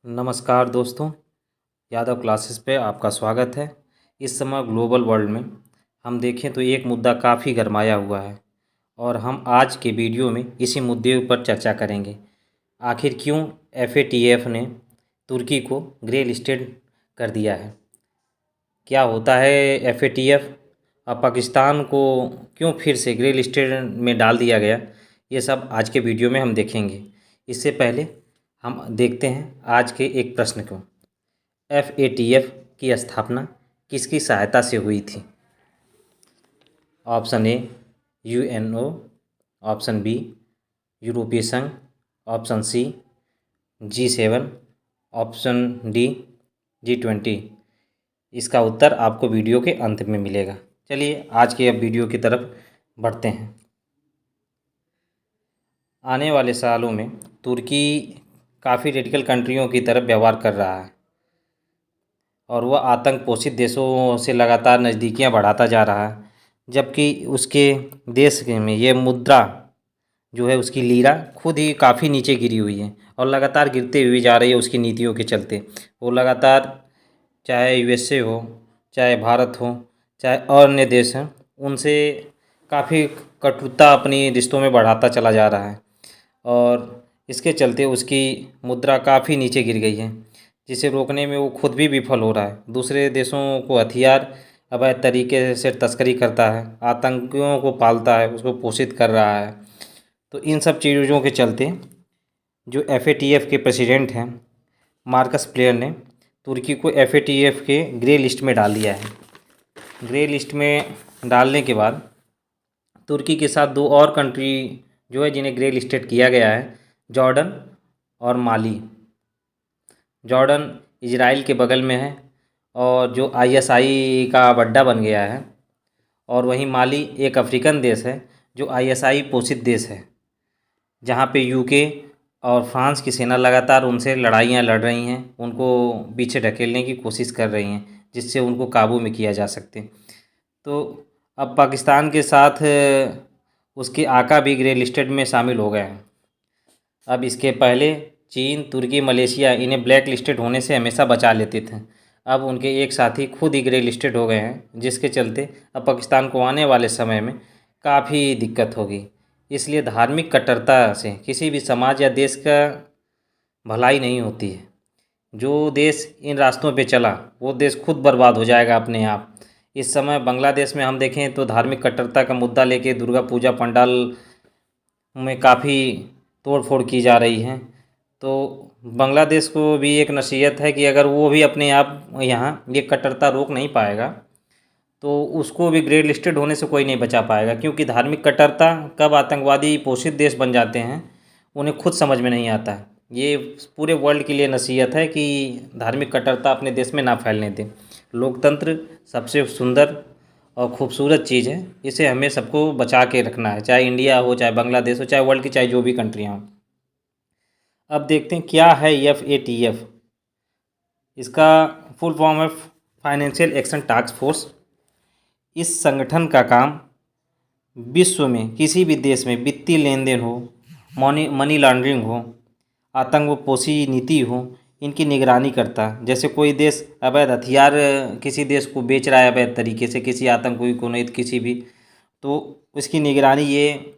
नमस्कार दोस्तों, यादव क्लासेस पे आपका स्वागत है। इस समय ग्लोबल वर्ल्ड में हम देखें तो एक मुद्दा काफ़ी गरमाया हुआ है और हम आज के वीडियो में इसी मुद्दे पर चर्चा करेंगे। आखिर क्यों FATF ने तुर्की को ग्रे लिस्टेड कर दिया है? क्या होता है FATF और पाकिस्तान को क्यों फिर से ग्रे लिस्टेड में डाल दिया गया? ये सब आज के वीडियो में हम देखेंगे। इससे पहले हम देखते हैं आज के एक प्रश्न को। FATF की स्थापना किसकी सहायता से हुई थी? Option A UNO, option B यूरोपीय संघ, option C G7, option D G20। इसका उत्तर आपको वीडियो के अंत में मिलेगा। चलिए आज के अब वीडियो की तरफ बढ़ते हैं। आने वाले सालों में तुर्की काफ़ी रेडिकल कंट्रियों की तरफ व्यवहार कर रहा है और वह आतंक पोषित देशों से लगातार नज़दीकियां बढ़ाता जा रहा है, जबकि उसके देश में ये मुद्रा जो है उसकी लीरा खुद ही काफ़ी नीचे गिरी हुई है और लगातार गिरते हुई जा रही है उसकी नीतियों के चलते। वो लगातार चाहे USA हो, चाहे भारत हो, चाहे अन्य देश हैं, उनसे काफ़ी कटुता अपनी रिश्तों में बढ़ाता चला जा रहा है और इसके चलते उसकी मुद्रा काफ़ी नीचे गिर गई है, जिसे रोकने में वो खुद भी विफल हो रहा है। दूसरे देशों को हथियार अवैध तरीके से तस्करी करता है, आतंकियों को पालता है, उसको पोषित कर रहा है। तो इन सब चीज़ों के चलते जो FATF के प्रेसिडेंट हैं मार्कस प्लेयर ने तुर्की को FATF के ग्रे लिस्ट में डाल दिया है। ग्रे लिस्ट में डालने के बाद तुर्की के साथ दो और कंट्री जो है जिन्हें ग्रे लिस्टेड किया गया है, जॉर्डन और माली। जॉर्डन इजराइल के बगल में है और जो ISI का अड्डा बन गया है, और वहीं माली एक अफ्रीकन देश है जो ISI पोषित देश है, जहाँ पे UK और फ्रांस की सेना लगातार उनसे लड़ाइयाँ लड़ रही हैं, उनको पीछे ढकेलने की कोशिश कर रही हैं जिससे उनको काबू में किया जा सकते। तो अब पाकिस्तान के साथ उसके आका भी ग्रे लिस्टेड में शामिल हो गए हैं। अब इसके पहले चीन, तुर्की, मलेशिया इन्हें ब्लैक लिस्टेड होने से हमेशा बचा लेते थे। अब उनके एक साथी खुद ही ग्रे लिस्टेड हो गए हैं, जिसके चलते अब पाकिस्तान को आने वाले समय में काफ़ी दिक्कत होगी। इसलिए धार्मिक कट्टरता से किसी भी समाज या देश का भलाई नहीं होती है। जो देश इन रास्तों पे चला वो देश खुद बर्बाद हो जाएगा अपने आप। इस समय बांग्लादेश में हम देखें तो धार्मिक कट्टरता का मुद्दा लेके दुर्गा पूजा पंडाल में काफ़ी तोड़ फोड़ की जा रही है। तो बांग्लादेश को भी एक नसीहत है कि अगर वो भी अपने आप यहाँ ये कट्टरता रोक नहीं पाएगा तो उसको भी ग्रे लिस्टेड होने से कोई नहीं बचा पाएगा, क्योंकि धार्मिक कट्टरता कब आतंकवादी पोषित देश बन जाते हैं उन्हें खुद समझ में नहीं आता है। ये पूरे वर्ल्ड के लिए नसीहत है कि धार्मिक कट्टरता अपने देश में ना फैलने दें। लोकतंत्र सबसे सुंदर और खूबसूरत चीज़ है, इसे हमें सबको बचा के रखना है, चाहे इंडिया हो, चाहे बांग्लादेश हो, चाहे वर्ल्ड की चाहे जो भी कंट्रियाँ हों। अब देखते हैं क्या है FATF। इसका फुल फॉर्म है फाइनेंशियल एक्शन टास्क फोर्स। इस संगठन का काम विश्व में किसी भी देश में वित्तीय लेन देन हो, मनी लॉन्ड्रिंग हो, आतंकपोषी नीति हो, इनकी निगरानी करता है। जैसे कोई देश अवैध हथियार किसी देश को बेच रहा है अवैध तरीके से, किसी आतंकी को नहीं किसी भी, तो उसकी निगरानी ये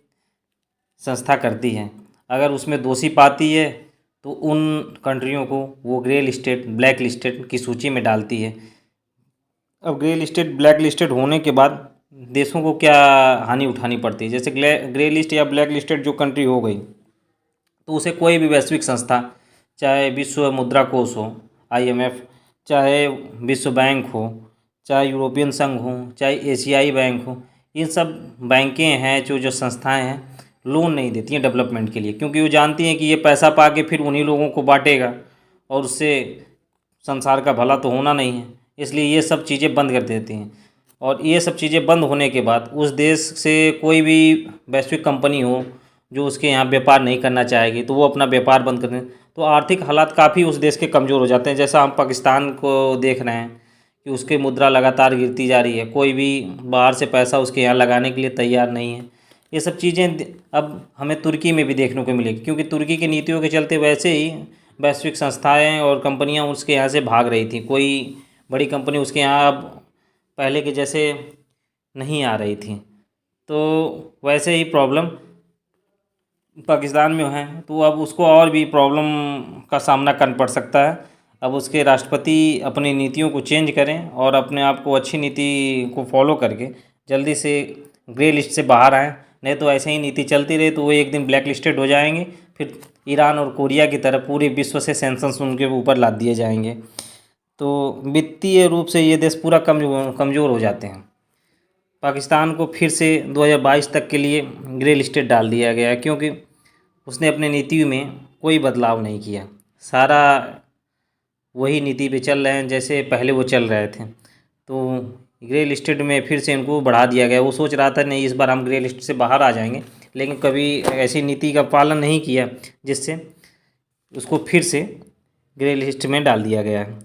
संस्था करती है। अगर उसमें दोषी पाती है तो उन कंट्रियों को वो ग्रे लिस्टेड, ब्लैक लिस्टेड की सूची में डालती है। अब ग्रे लिस्टेड, ब्लैक लिस्टेड होने के बाद देशों को क्या हानि उठानी पड़ती है? जैसे ग्रे लिस्ट या ब्लैक लिस्टेड जो कंट्री हो गई तो उसे कोई भी वैश्विक संस्था, चाहे विश्व मुद्रा कोष हो IMF, चाहे विश्व बैंक हो, चाहे यूरोपियन संघ हो, चाहे एशियाई बैंक हो, इन सब बैंकें हैं जो संस्थाएं हैं, लोन नहीं देती हैं डेवलपमेंट के लिए, क्योंकि वो जानती हैं कि ये पैसा पा के फिर उन्हीं लोगों को बांटेगा और उससे संसार का भला तो होना नहीं है। इसलिए ये सब चीज़ें बंद कर देती हैं और ये सब चीज़ें बंद होने के बाद उस देश से कोई भी वैश्विक कंपनी हो जो उसके यहाँ व्यापार नहीं करना चाहेगी तो वो अपना व्यापार बंद कर दें, तो आर्थिक हालात काफ़ी उस देश के कमज़ोर हो जाते हैं। जैसा हम पाकिस्तान को देख रहे हैं कि उसकी मुद्रा लगातार गिरती जा रही है, कोई भी बाहर से पैसा उसके यहाँ लगाने के लिए तैयार नहीं है। ये सब चीज़ें अब हमें तुर्की में भी देखने को मिलेगी, क्योंकि तुर्की की नीतियों के चलते वैसे ही वैश्विक संस्थाएं और कंपनियां उसके यहाँ से भाग रही थी। कोई बड़ी कंपनी उसके यहाँ अब पहले के जैसे नहीं आ रही थी। तो वैसे ही प्रॉब्लम पाकिस्तान में है, तो अब उसको और भी प्रॉब्लम का सामना करना पड़ सकता है। अब उसके राष्ट्रपति अपनी नीतियों को चेंज करें और अपने आप को अच्छी नीति को फॉलो करके जल्दी से ग्रे लिस्ट से बाहर आएँ। नहीं तो ऐसे ही नीति चलती रही तो वो एक दिन ब्लैक लिस्टेड हो जाएंगे, फिर ईरान और कोरिया की तरह पूरे विश्व से सैंक्शंस उनके ऊपर लाद दिए जाएंगे। तो वित्तीय रूप से ये देश पूरा कमज़ोर हो जाते हैं। पाकिस्तान को फिर से 2022 तक के लिए ग्रे लिस्टेड डाल दिया गया, क्योंकि उसने अपनी नीति में कोई बदलाव नहीं किया। सारा वही नीति पे चल रहे हैं जैसे पहले वो चल रहे थे। तो ग्रे लिस्टेड में फिर से इनको बढ़ा दिया गया। वो सोच रहा था नहीं इस बार हम ग्रे लिस्ट से बाहर आ जाएंगे, लेकिन कभी ऐसी नीति का पालन नहीं किया जिससे उसको फिर से ग्रे लिस्ट में डाल दिया गया है।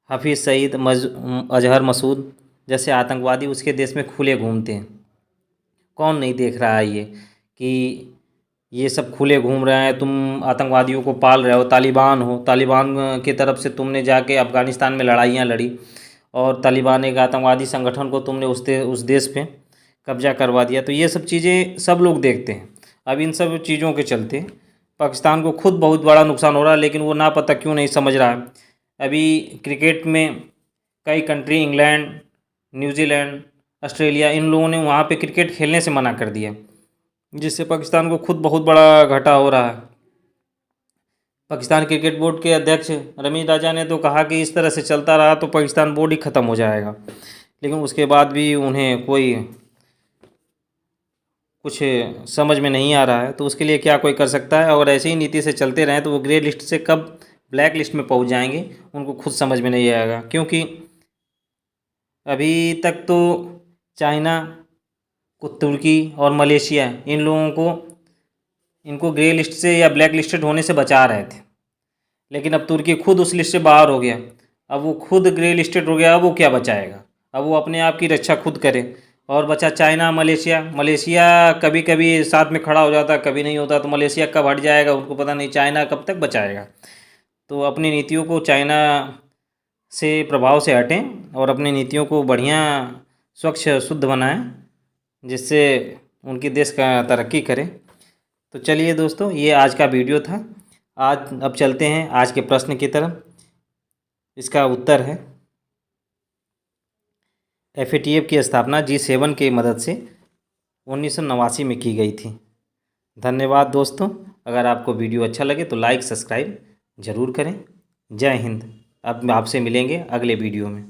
हाफिज़ सईद, अजहर मसूद जैसे आतंकवादी उसके देश में खुले घूमते हैं। कौन नहीं देख रहा है ये कि ये सब खुले घूम रहे हैं, तुम आतंकवादियों को पाल रहे हो। तालिबान की तरफ से तुमने जाके अफ़गानिस्तान में लड़ाइयाँ लड़ी और तालिबान एक आतंकवादी संगठन को तुमने उस देश पे कब्जा करवा दिया। तो ये सब चीज़ें सब लोग देखते हैं। अब इन सब चीज़ों के चलते पाकिस्तान को खुद बहुत बड़ा नुकसान हो रहा है, लेकिन वो ना पता क्यों नहीं समझ रहा है। अभी क्रिकेट में कई कंट्री, इंग्लैंड, न्यूजीलैंड, ऑस्ट्रेलिया, इन लोगों ने वहाँ पे क्रिकेट खेलने से मना कर दिया, जिससे पाकिस्तान को खुद बहुत बड़ा घाटा हो रहा है। पाकिस्तान क्रिकेट बोर्ड के अध्यक्ष रमीज राजा ने तो कहा कि इस तरह से चलता रहा तो पाकिस्तान बोर्ड ही ख़त्म हो जाएगा, लेकिन उसके बाद भी उन्हें कोई कुछ समझ में नहीं आ रहा है। तो उसके लिए क्या कोई कर सकता है? और ऐसे ही नीति से चलते रहें तो वो ग्रे लिस्ट से कब ब्लैक लिस्ट में पहुंच जाएंगे उनको खुद समझ में नहीं आएगा। क्योंकि अभी तक तो चाइना को, तुर्की और मलेशिया, इन लोगों को इनको ग्रे लिस्ट से या ब्लैक लिस्टेड होने से बचा रहे थे, लेकिन अब तुर्की खुद उस लिस्ट से बाहर हो गया। अब वो खुद ग्रे लिस्टेड हो गया, अब वो क्या बचाएगा? अब वो अपने आप की रक्षा खुद करे। और बचा चाइना, मलेशिया कभी कभी साथ में खड़ा हो जाता, कभी नहीं होता। तो मलेशिया कब हट जाएगा उनको पता नहीं, चाइना कब तक बचाएगा। तो अपनी नीतियों को चाइना से प्रभाव से हटें और अपनी नीतियों को बढ़िया स्वच्छ शुद्ध बनाएं, जिससे उनकी देश का तरक्की करे। तो चलिए दोस्तों, ये आज का वीडियो था। अब चलते हैं आज के प्रश्न की तरफ। इसका उत्तर है FATF की स्थापना G7 की मदद से 1989 में की गई थी। धन्यवाद दोस्तों। अगर आपको वीडियो अच्छा लगे तो लाइक सब्सक्राइब ज़रूर करें। जय हिंद। अब आपसे मिलेंगे अगले वीडियो में।